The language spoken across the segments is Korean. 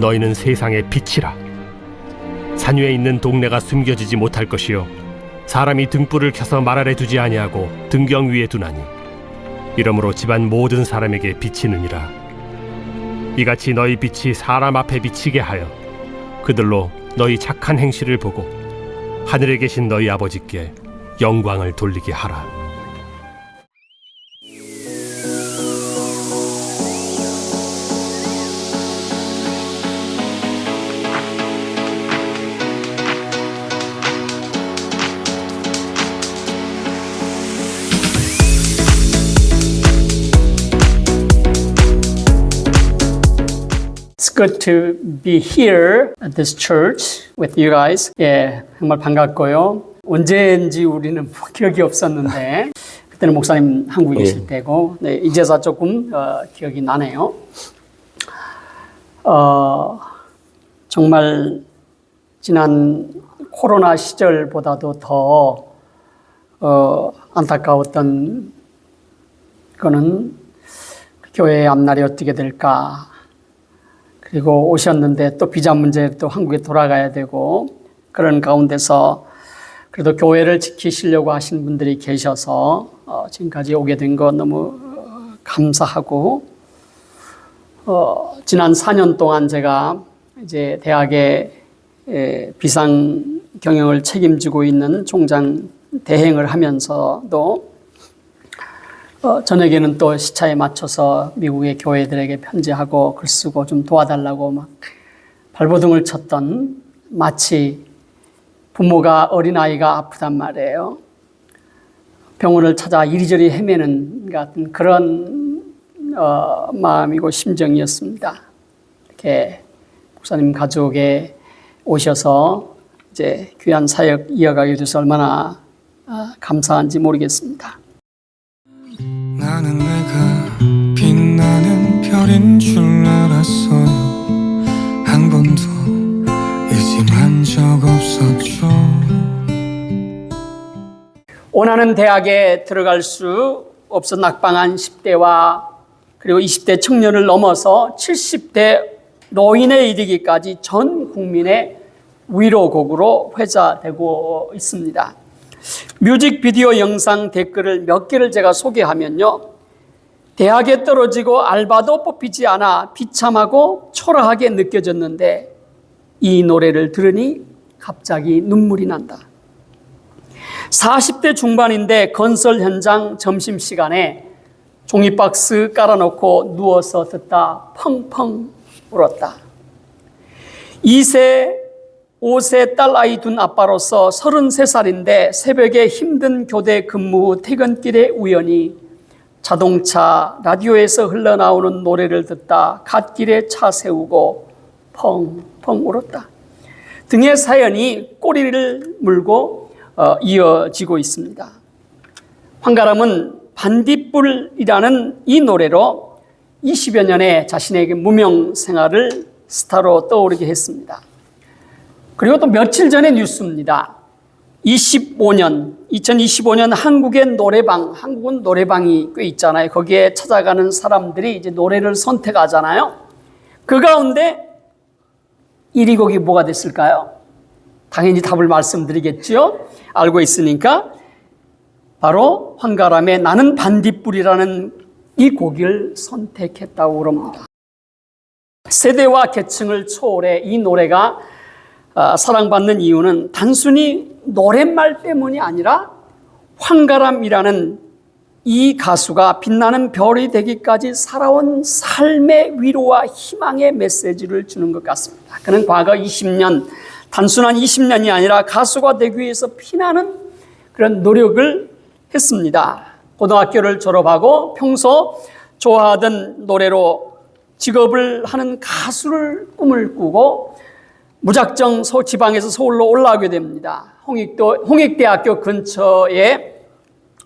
너희는 세상의 빛이라. 산 위에 있는 동네가 숨겨지지 못할 것이요 사람이 등불을 켜서 말 아래 두지 아니하고 등경 위에 두나니 이러므로 집안 모든 사람에게 비치느니라. 이같이 너희 빛이 사람 앞에 비치게 하여 그들로 너희 착한 행실을 보고 하늘에 계신 너희 아버지께 영광을 돌리게 하라. It's good to be here at this church with you guys. 예, 정말 반갑고요. 언제인지 우리는 기억이 없었는데 그때는 목사님 한국에 계실 때고, 네, 이제서 조금 기억이 나네요. 정말 지난 코로나 시절보다도 더 안타까웠던 거는 교회의 앞날이 어떻게 될까. 그리고 오셨는데 또 비자 문제로 또 한국에 돌아가야 되고 그런 가운데서 그래도 교회를 지키시려고 하신 분들이 계셔서 지금까지 오게 된 거 너무 감사하고, 지난 4년 동안 제가 이제 대학의 비상 경영을 책임지고 있는 총장 대행을 하면서도 저녁에는 또 시차에 맞춰서 미국의 교회들에게 편지하고 글 쓰고 좀 도와달라고 막 발버둥을 쳤던, 마치 부모가 어린아이가 아프단 말이에요. 병원을 찾아 이리저리 헤매는 같은 그런 마음이고 심정이었습니다. 이렇게 목사님 가족에 오셔서 이제 귀한 사역 이어가게 돼서 얼마나 감사한지 모르겠습니다. 나는 내가 빛나는 별인 줄 알았어요. 한 번도 의심한 적 없었죠. 원하는 대학에 들어갈 수 없어 낙방한 10대와 그리고 20대 청년을 넘어서 70대 노인에 이르기까지 전 국민의 위로곡으로 회자되고 있습니다. 뮤직비디오 영상 댓글을 몇 개를 제가 소개하면요, 대학에 떨어지고 알바도 뽑히지 않아 비참하고 초라하게 느껴졌는데 이 노래를 들으니 갑자기 눈물이 난다. 40대 중반인데 건설 현장 점심시간에 종이박스 깔아놓고 누워서 듣다 펑펑 울었다. 2세 5세 딸아이 둔 아빠로서 33살인데 새벽에 힘든 교대 근무 후 퇴근길에 우연히 자동차 라디오에서 흘러나오는 노래를 듣다 갓길에 차 세우고 펑펑 울었다. 등의 사연이 꼬리를 물고 이어지고 있습니다. 황가람은 반딧불이라는 이 노래로 20여 년의 자신에게 무명 생활을 스타로 떠오르게 했습니다. 그리고 또 며칠 전의 뉴스입니다. 2025년 한국의 노래방, 한국은 노래방이 꽤 있잖아요. 거기에 찾아가는 사람들이 이제 노래를 선택하잖아요. 그 가운데 1위 곡이 뭐가 됐을까요? 당연히 답을 말씀드리겠죠. 알고 있으니까 바로 황가람의 나는 반딧불이라는 이 곡을 선택했다고 그럽니다. 세대와 계층을 초월해 이 노래가 사랑받는 이유는 단순히 노랫말 때문이 아니라 황가람이라는 이 가수가 빛나는 별이 되기까지 살아온 삶의 위로와 희망의 메시지를 주는 것 같습니다. 그는 과거 20년, 단순한 20년이 아니라 가수가 되기 위해서 피나는 그런 노력을 했습니다. 고등학교를 졸업하고 평소 좋아하던 노래로 직업을 하는 가수를 꿈을 꾸고 무작정 지방에서 서울로 올라오게 됩니다. 홍익대학교 근처에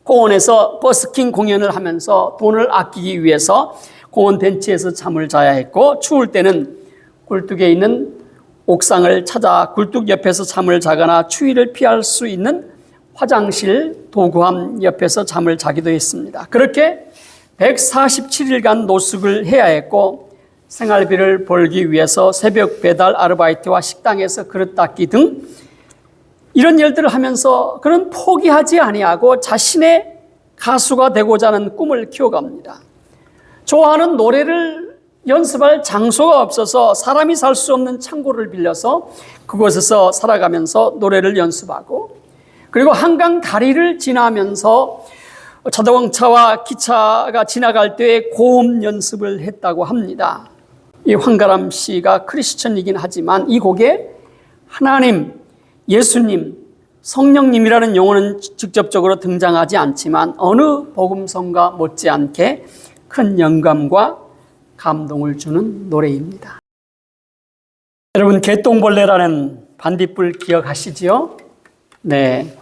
공원에서 버스킹 공연을 하면서 돈을 아끼기 위해서 공원 벤치에서 잠을 자야 했고, 추울 때는 굴뚝에 있는 옥상을 찾아 굴뚝 옆에서 잠을 자거나 추위를 피할 수 있는 화장실 도구함 옆에서 잠을 자기도 했습니다. 그렇게 147일간 노숙을 해야 했고, 생활비를 벌기 위해서 새벽 배달 아르바이트와 식당에서 그릇 닦기 등 이런 일들을 하면서 그는 포기하지 아니하고 자신의 가수가 되고자 하는 꿈을 키워갑니다. 좋아하는 노래를 연습할 장소가 없어서 사람이 살 수 없는 창고를 빌려서 그곳에서 살아가면서 노래를 연습하고, 그리고 한강 다리를 지나면서 자동차와 기차가 지나갈 때 고음 연습을 했다고 합니다. 이 황가람 씨가 크리스천이긴 하지만 이 곡에 하나님, 예수님, 성령님이라는 용어는 직접적으로 등장하지 않지만 어느 복음성가 못지않게 큰 영감과 감동을 주는 노래입니다. 여러분, 개똥벌레라는 반딧불 기억하시지요? 네,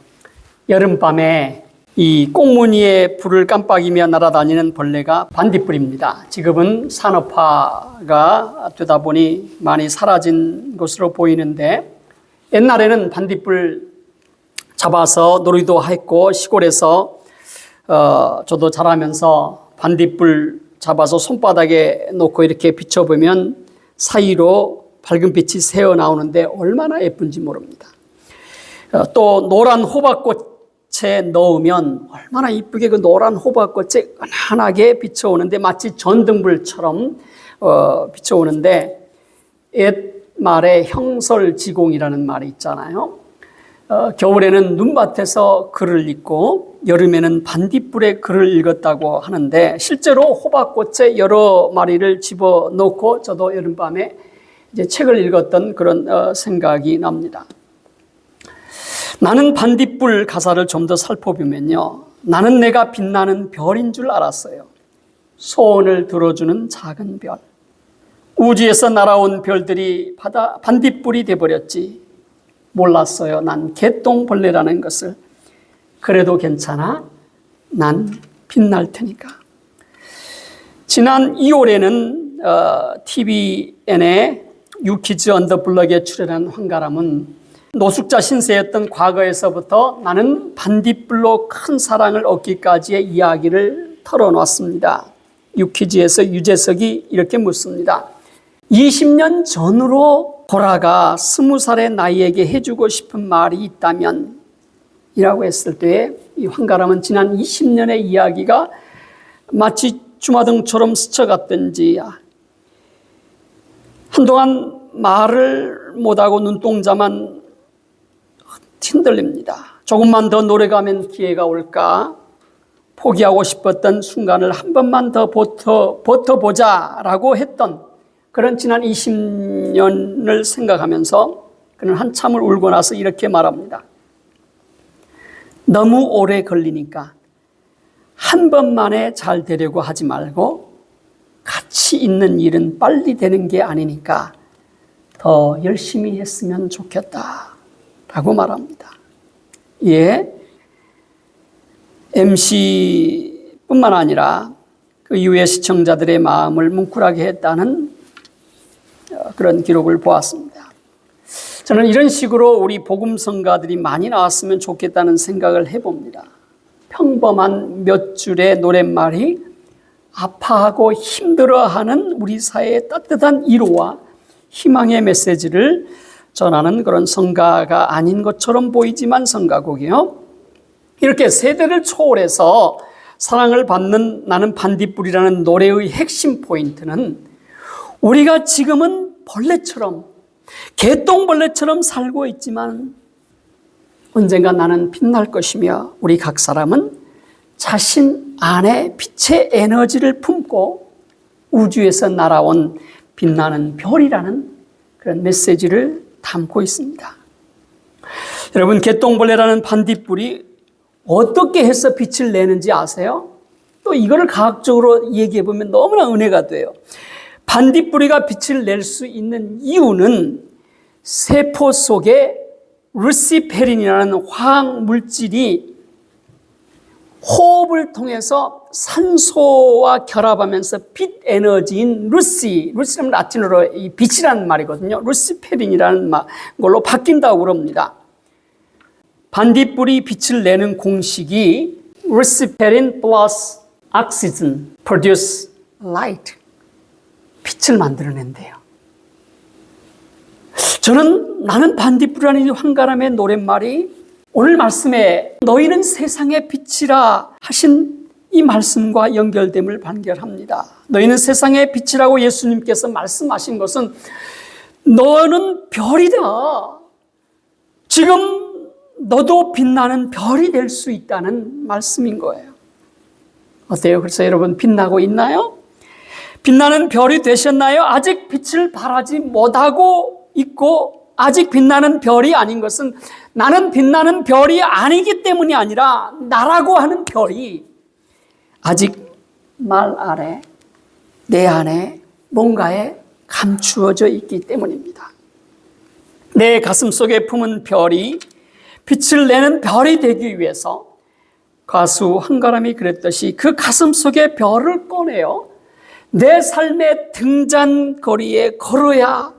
여름밤에 이 꽁무니에 불을 깜빡이며 날아다니는 벌레가 반딧불입니다. 지금은 산업화가 되다 보니 많이 사라진 것으로 보이는데, 옛날에는 반딧불 잡아서 놀이도 했고, 시골에서 저도 자라면서 반딧불 잡아서 손바닥에 놓고 이렇게 비춰보면 사이로 밝은 빛이 새어 나오는데 얼마나 예쁜지 모릅니다. 또 노란 호박꽃에 넣으면 얼마나 이쁘게 그 노란 호박꽃에 은은하게 비춰오는데 마치 전등불처럼 비춰오는데, 옛말에 형설지공이라는 말이 있잖아요. 겨울에는 눈밭에서 글을 읽고 여름에는 반딧불에 글을 읽었다고 하는데, 실제로 호박꽃에 여러 마리를 집어넣고 저도 여름밤에 이제 책을 읽었던 그런 생각이 납니다. 나는 반딧불 가사를 좀 더 살펴보면요, 나는 내가 빛나는 별인 줄 알았어요. 소원을 들어주는 작은 별. 우주에서 날아온 별들이 반딧불이 돼버렸지. 몰랐어요. 난 개똥벌레라는 것을. 그래도 괜찮아. 난 빛날 테니까. 지난 2월에는 TVN의 유키즈 언더 블럭에 출연한 황가람은 노숙자 신세였던 과거에서부터 나는 반딧불로 큰 사랑을 얻기까지의 이야기를 털어놨습니다. 유키즈에서 유재석이 이렇게 묻습니다. 20년 전으로 돌아가 20살의 나이에게 해주고 싶은 말이 있다면? 이라고 했을 때 이 황가람은 지난 20년의 이야기가 마치 주마등처럼 스쳐갔던지 한동안 말을 못하고 눈동자만 흔들립니다. 조금만 더 노래가면 기회가 올까? 포기하고 싶었던 순간을 한 번만 더 버텨보자라고 했던 그런 지난 20년을 생각하면서 그는 한참을 울고 나서 이렇게 말합니다. 너무 오래 걸리니까 한 번만에 잘 되려고 하지 말고 가치 있는 일은 빨리 되는 게 아니니까 더 열심히 했으면 좋겠다 라고 말합니다. 예, MC뿐만 아니라 그 이후의 시청자들의 마음을 뭉클하게 했다는 그런 기록을 보았습니다. 저는 이런 식으로 우리 복음성가들이 많이 나왔으면 좋겠다는 생각을 해봅니다. 평범한 몇 줄의 노랫말이 아파하고 힘들어하는 우리 사회의 따뜻한 위로와 희망의 메시지를 전하는 그런 성가가 아닌 것처럼 보이지만 성가곡이요. 이렇게 세대를 초월해서 사랑을 받는 나는 반딧불이라는 노래의 핵심 포인트는 우리가 지금은 벌레처럼, 개똥벌레처럼 살고 있지만 언젠가 나는 빛날 것이며 우리 각 사람은 자신 안에 빛의 에너지를 품고 우주에서 날아온 빛나는 별이라는 그런 메시지를 담고 있습니다. 여러분, 개똥벌레라는 반딧불이 어떻게 해서 빛을 내는지 아세요? 또 이거를 과학적으로 얘기해 보면 너무나 은혜가 돼요. 반딧불이가 빛을 낼 수 있는 이유는 세포 속에 루시페린이라는 화학 물질이 호흡을 통해서 산소와 결합하면서 빛 에너지인 루시는 라틴어로 이 빛이라는 말이거든요. 루시페린이라는 걸로 바뀐다고 그럽니다. 반딧불이 빛을 내는 공식이 루시페린 플러스 oxygen produce light. 빛을 만들어낸대요. 저는 나는 반딧불이라는 황가람의 노랫말이 오늘 말씀에 너희는 세상의 빛이라 하신 이 말씀과 연결됨을 발견합니다. 너희는 세상의 빛이라고 예수님께서 말씀하신 것은 너는 별이다. 지금 너도 빛나는 별이 될 수 있다는 말씀인 거예요. 어때요? 그래서 여러분 빛나고 있나요? 빛나는 별이 되셨나요? 아직 빛을 발하지 못하고 있고 아직 빛나는 별이 아닌 것은 나는 빛나는 별이 아니기 때문이 아니라 나라고 하는 별이 아직 말 아래 내 안에 뭔가에 감추어져 있기 때문입니다. 내 가슴 속에 품은 별이 빛을 내는 별이 되기 위해서 가수 한가람이 그랬듯이 그 가슴 속에 별을 꺼내어 내 삶의 등잔거리에 걸어야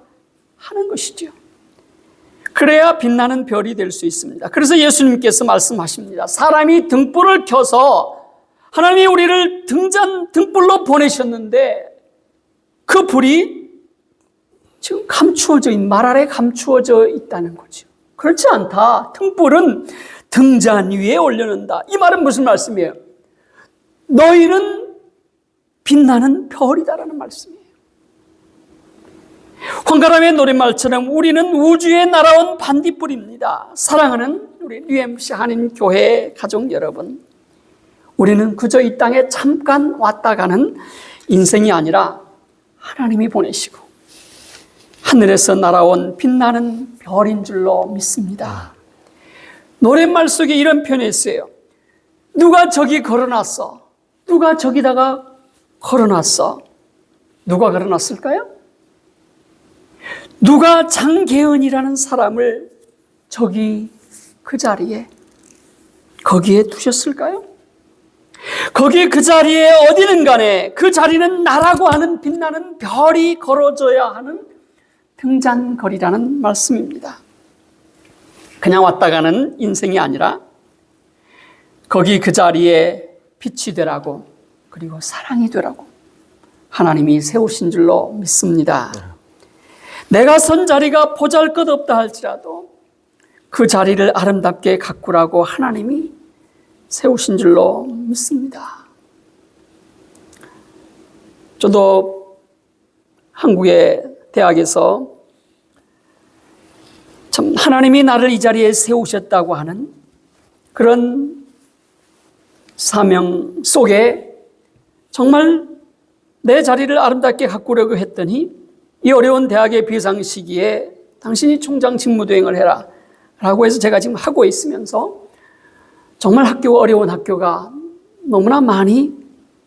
하는 것이죠. 그래야 빛나는 별이 될 수 있습니다. 그래서 예수님께서 말씀하십니다. 사람이 등불을 켜서 하나님이 우리를 등불로 보내셨는데 그 불이 지금 말 아래 감추어져 있다는 거죠. 그렇지 않다. 등불은 등잔 위에 올려놓는다. 이 말은 무슨 말씀이에요? 너희는 빛나는 별이다라는 말씀이에요. 황가람의 노랫말처럼 우리는 우주에 날아온 반딧불입니다. 사랑하는 우리 UMC 한인교회 가족 여러분, 우리는 그저 이 땅에 잠깐 왔다 가는 인생이 아니라 하나님이 보내시고 하늘에서 날아온 빛나는 별인 줄로 믿습니다. 노랫말 속에 이런 표현이 있어요. 누가 저기 걸어놨어? 누가 저기다가 걸어놨어? 누가 걸어놨을까요? 누가 장계은이라는 사람을 저기 그 자리에 거기에 두셨을까요? 거기 그 자리에 어디는 간에 그 자리는 나라고 하는 빛나는 별이 걸어줘야 하는 등잔거리라는 말씀입니다. 그냥 왔다 가는 인생이 아니라 거기 그 자리에 빛이 되라고 그리고 사랑이 되라고 하나님이 세우신 줄로 믿습니다. 내가 선 자리가 보잘것없다 할지라도 그 자리를 아름답게 가꾸라고 하나님이 세우신 줄로 믿습니다. 저도 한국의 대학에서 참 하나님이 나를 이 자리에 세우셨다고 하는 그런 사명 속에 정말 내 자리를 아름답게 가꾸려고 했더니 이 어려운 대학의 비상시기에 당신이 총장 직무대행을 해라 라고 해서 제가 지금 하고 있으면서 정말 어려운 학교가 너무나 많이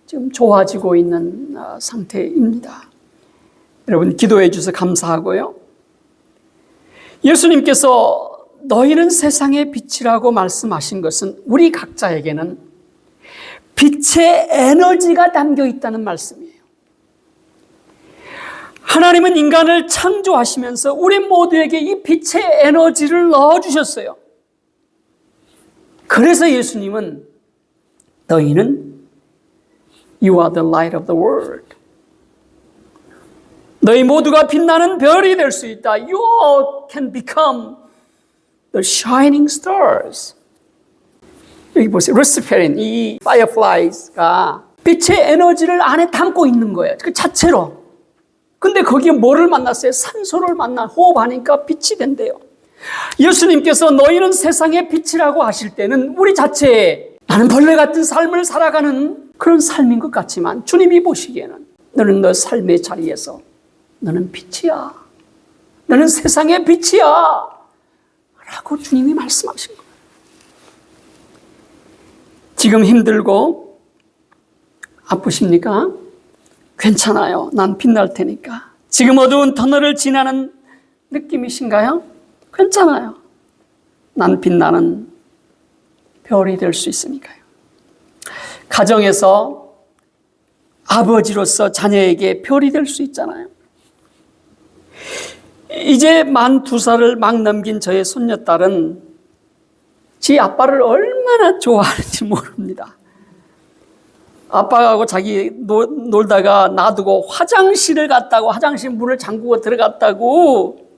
지금 좋아지고 있는 상태입니다. 여러분 기도해 주셔서 감사하고요. 예수님께서 너희는 세상의 빛이라고 말씀하신 것은 우리 각자에게는 빛의 에너지가 담겨 있다는 말씀이에요. 하나님은 인간을 창조하시면서 우리 모두에게 이 빛의 에너지를 넣어주셨어요. 그래서 예수님은 너희는 You are the light of the world. 너희 모두가 빛나는 별이 될 수 있다. You all can become the shining stars. 여기 보세요. 루시페린, 이 fireflies가 빛의 에너지를 안에 담고 있는 거예요. 그 자체로. 근데 거기에 뭐를 만났어요? 산소를 호흡하니까 빛이 된대요. 예수님께서 너희는 세상의 빛이라고 하실 때는 우리 자체에 나는 벌레 같은 삶을 살아가는 그런 삶인 것 같지만 주님이 보시기에는 너는 너 삶의 자리에서 너는 빛이야. 너는 세상의 빛이야. 라고 주님이 말씀하신 거예요. 지금 힘들고 아프십니까? 괜찮아요. 난 빛날 테니까. 지금 어두운 터널을 지나는 느낌이신가요? 괜찮아요. 난 빛나는 별이 될 수 있으니까요. 가정에서 아버지로서 자녀에게 별이 될 수 있잖아요. 이제 만 2살을 막 넘긴 저의 손녀딸은 지 아빠를 얼마나 좋아하는지 모릅니다. 아빠하고 자기 놀다가 놔두고 화장실을 갔다고, 화장실 문을 잠그고 들어갔다고,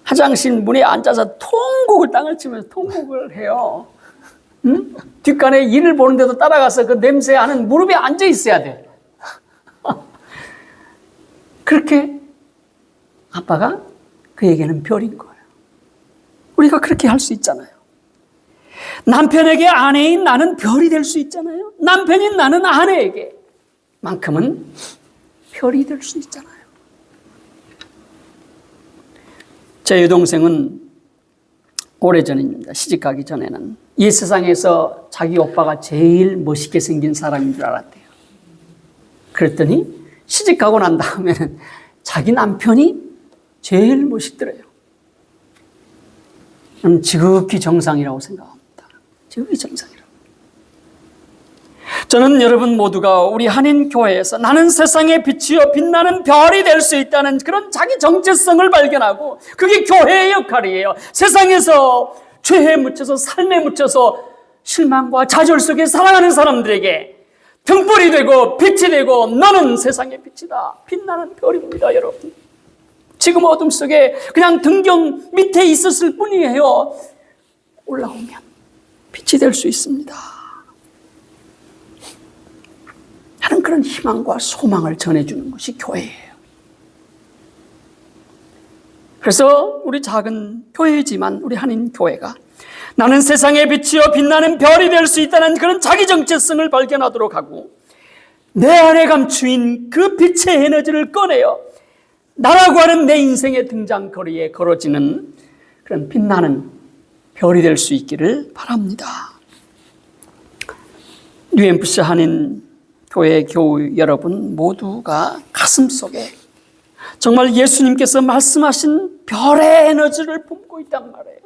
화장실 문에 앉아서 통곡을 땅을 치면서 통곡을 해요. 응? 뒷간에 일을 보는데도 따라가서 그 냄새하는 무릎에 앉아 있어야 돼. 그렇게 아빠가 그에게는 별인 거예요. 우리가 그렇게 할 수 있잖아요. 남편에게 아내인 나는 별이 될 수 있잖아요. 남편인 나는 아내에게 만큼은 별이 될 수 있잖아요. 제 여동생은 오래전입니다. 시집가기 전에는 이 세상에서 자기 오빠가 제일 멋있게 생긴 사람인 줄 알았대요. 그랬더니 시집가고 난 다음에는 자기 남편이 제일 멋있더래요. 저는 지극히 정상이라고 생각합니다. 지극히 정상이라고. 저는 여러분 모두가 우리 한인교회에서 나는 세상의 빛이요 빛나는 별이 될 수 있다는 그런 자기 정체성을 발견하고, 그게 교회의 역할이에요. 세상에서 죄에 묻혀서 삶에 묻혀서 실망과 좌절 속에 살아가는 사람들에게 등불이 되고 빛이 되고, 너는 세상의 빛이다, 빛나는 별입니다. 여러분, 지금 어둠 속에 그냥 등경 밑에 있었을 뿐이에요. 올라오면 빛이 될 수 있습니다 하는 그런 희망과 소망을 전해주는 것이 교회예요. 그래서 우리 작은 교회지만 우리 한인교회가 나는 세상의 빛이요 빛나는 별이 될 수 있다는 그런 자기 정체성을 발견하도록 하고, 내 안에 감추인 그 빛의 에너지를 꺼내어 나라고 하는 내 인생의 등장거리에 걸어지는 그런 빛나는 별이 될 수 있기를 바랍니다. UMFC 한인 교회 교우 여러분 모두가 가슴속에 정말 예수님께서 말씀하신 별의 에너지를 품고 있단 말이에요.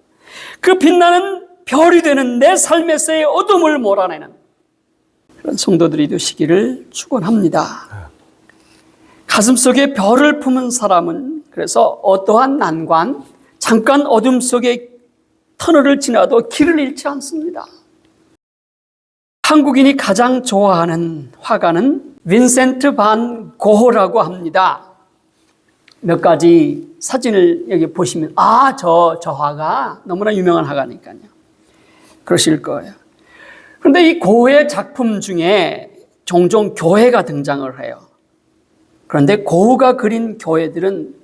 그 빛나는 별이 되는 내 삶에서의 어둠을 몰아내는 그런 성도들이 되시기를 축원합니다. 가슴속에 별을 품은 사람은 그래서 어떠한 난관, 잠깐 어둠 속에 터널을 지나도 길을 잃지 않습니다. 한국인이 가장 좋아하는 화가는 빈센트 반 고흐라고 합니다. 몇 가지 사진을 여기 보시면 저 화가 너무나 유명한 화가니까요. 그러실 거예요. 그런데 이 고흐의 작품 중에 종종 교회가 등장을 해요. 그런데 고흐가 그린 교회들은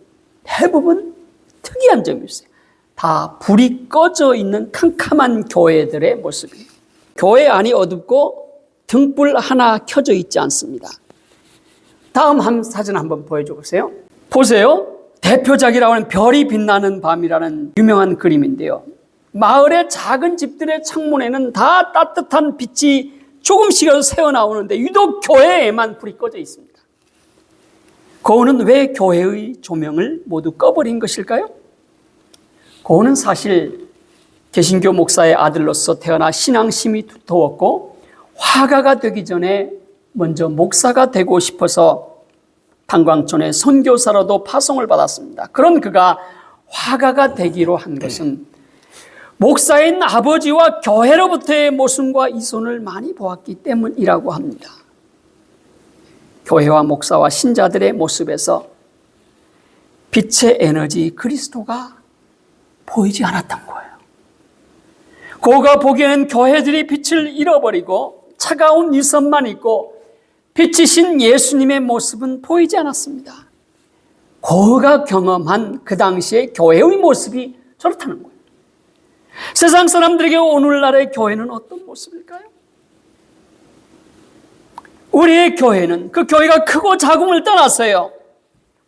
대부분 특이한 점이 있어요. 다 불이 꺼져 있는 캄캄한 교회들의 모습이에요. 교회 안이 어둡고 등불 하나 켜져 있지 않습니다. 다음 사진 한번 보여줘 보세요. 보세요. 대표작이라고 하는 별이 빛나는 밤이라는 유명한 그림인데요. 마을의 작은 집들의 창문에는 다 따뜻한 빛이 조금씩이라도 새어나오는데 유독 교회에만 불이 꺼져 있습니다. 고흐는 왜 교회의 조명을 모두 꺼버린 것일까요? 고흐는 사실 개신교 목사의 아들로서 태어나 신앙심이 두터웠고 화가가 되기 전에 먼저 목사가 되고 싶어서 탄광촌의 선교사로도 파송을 받았습니다. 그런 그가 화가가 되기로 한 것은 목사인 아버지와 교회로부터의 모순과 이손을 많이 보았기 때문이라고 합니다. 교회와 목사와 신자들의 모습에서 빛의 에너지 그리스도가 보이지 않았던 거예요. 고흐가 보기에는 교회들이 빛을 잃어버리고 차가운 유선만 있고 빛이신 예수님의 모습은 보이지 않았습니다. 고흐가 경험한 그 당시의 교회의 모습이 저렇다는 거예요. 세상 사람들에게 오늘날의 교회는 어떤 모습일까요? 우리의 교회는 그 교회가 크고 작음을 떠나서요.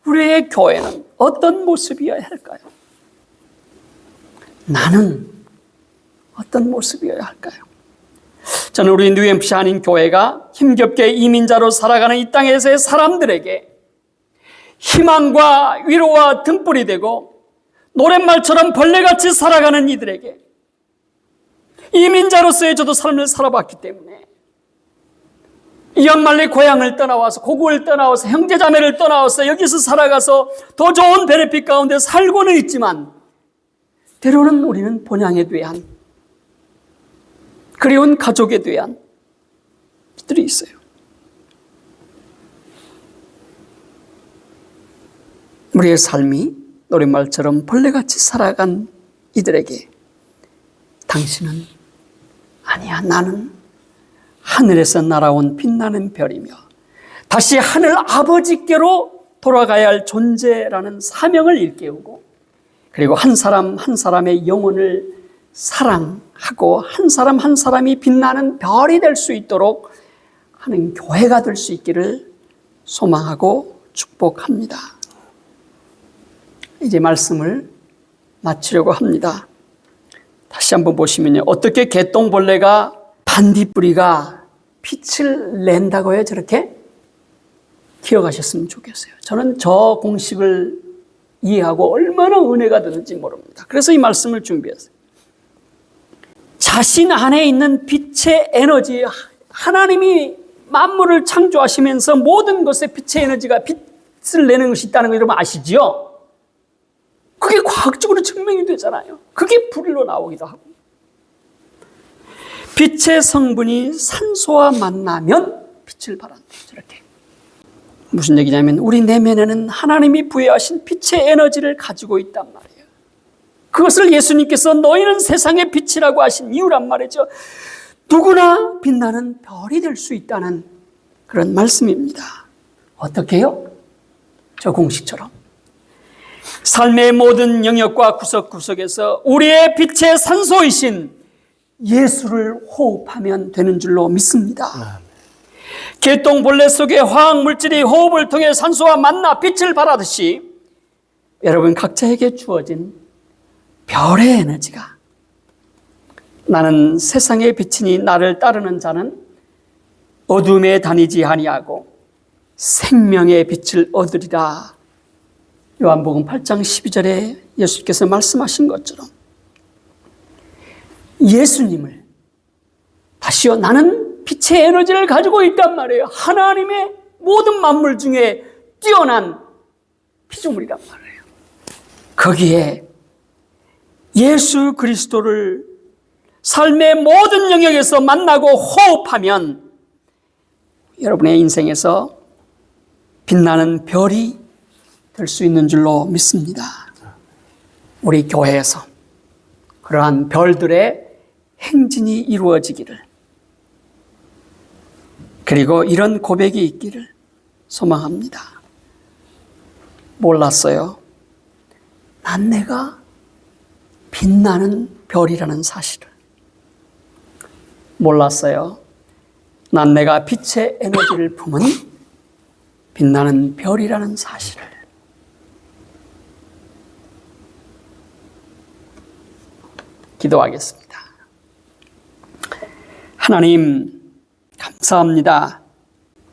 우리의 교회는 어떤 모습이어야 할까요? 나는 어떤 모습이어야 할까요? 저는 우리 UMFC 한인 교회가 힘겹게 이민자로 살아가는 이 땅에서의 사람들에게 희망과 위로와 등불이 되고 노랫말처럼 벌레같이 살아가는 이들에게 이민자로서의 저도 삶을 살아봤기 때문에 이양말리 고향을 떠나와서 고국을 떠나와서 형제자매를 떠나와서 여기서 살아가서 더 좋은 베네핏 가운데 살고는 있지만 때로는 우리는 본향에 대한 그리운 가족에 대한 것들이 있어요. 우리의 삶이 노랫말처럼 벌레같이 살아간 이들에게 당신은 아니야, 나는 하늘에서 날아온 빛나는 별이며 다시 하늘 아버지께로 돌아가야 할 존재라는 사명을 일깨우고, 그리고 한 사람 한 사람의 영혼을 사랑하고 한 사람 한 사람이 빛나는 별이 될 수 있도록 하는 교회가 될 수 있기를 소망하고 축복합니다. 이제 말씀을 마치려고 합니다. 다시 한번 보시면요, 어떻게 개똥벌레가 반딧불이가 빛을 낸다고요? 저렇게 기억하셨으면 좋겠어요. 저는 저 공식을 이해하고 얼마나 은혜가 되는지 모릅니다. 그래서 이 말씀을 준비했어요. 자신 안에 있는 빛의 에너지, 하나님이 만물을 창조하시면서 모든 것에 빛의 에너지가 빛을 내는 것이 있다는 거 여러분 아시죠? 그게 과학적으로 증명이 되잖아요. 그게 불로 나오기도 하고. 빛의 성분이 산소와 만나면 빛을 발한대요. 저렇게. 무슨 얘기냐면 우리 내면에는 하나님이 부여하신 빛의 에너지를 가지고 있단 말이에요. 그것을 예수님께서 너희는 세상의 빛이라고 하신 이유란 말이죠. 누구나 빛나는 별이 될 수 있다는 그런 말씀입니다. 어떻게 해요? 저 공식처럼. 삶의 모든 영역과 구석구석에서 우리의 빛의 산소이신 예수를 호흡하면 되는 줄로 믿습니다. 개똥벌레 속의 화학물질이 호흡을 통해 산소와 만나 빛을 발하듯이 여러분 각자에게 주어진 별의 에너지가, 나는 세상의 빛이니 나를 따르는 자는 어둠에 다니지 아니하고 생명의 빛을 얻으리라. 요한복음 8장 12절에 예수께서 말씀하신 것처럼 예수님을, 다시요, 나는 빛의 에너지를 가지고 있단 말이에요. 하나님의 모든 만물 중에 뛰어난 피조물이란 말이에요. 거기에 예수 그리스도를 삶의 모든 영역에서 만나고 호흡하면 여러분의 인생에서 빛나는 별이 될 수 있는 줄로 믿습니다. 우리 교회에서 그러한 별들의 행진이 이루어지기를, 그리고 이런 고백이 있기를 소망합니다. 몰랐어요. 난 내가 빛나는 별이라는 사실을. 몰랐어요. 난 내가 빛의 에너지를 품은 빛나는 별이라는 사실을. 기도하겠습니다. 하나님 감사합니다.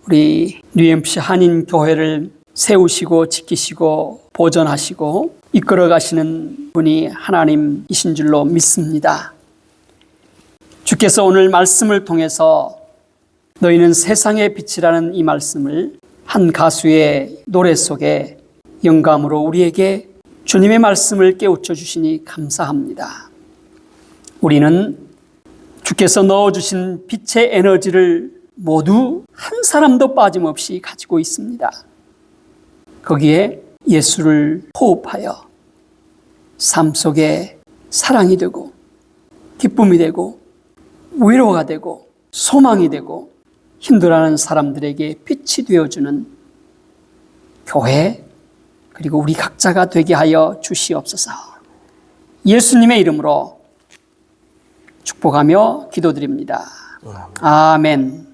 우리 UMC 한인교회를 세우시고 지키시고 보존하시고 이끌어 가시는 분이 하나님이신 줄로 믿습니다. 주께서 오늘 말씀을 통해서 너희는 세상의 빛이라는 이 말씀을 한 가수의 노래 속에 영감으로 우리에게 주님의 말씀을 깨우쳐 주시니 감사합니다. 우리는 주께서 넣어주신 빛의 에너지를 모두 한 사람도 빠짐없이 가지고 있습니다. 거기에 예수를 호흡하여 삶 속에 사랑이 되고 기쁨이 되고 위로가 되고 소망이 되고 힘들어하는 사람들에게 빛이 되어주는 교회, 그리고 우리 각자가 되게 하여 주시옵소서. 예수님의 이름으로 축복하며 기도드립니다. 아멘.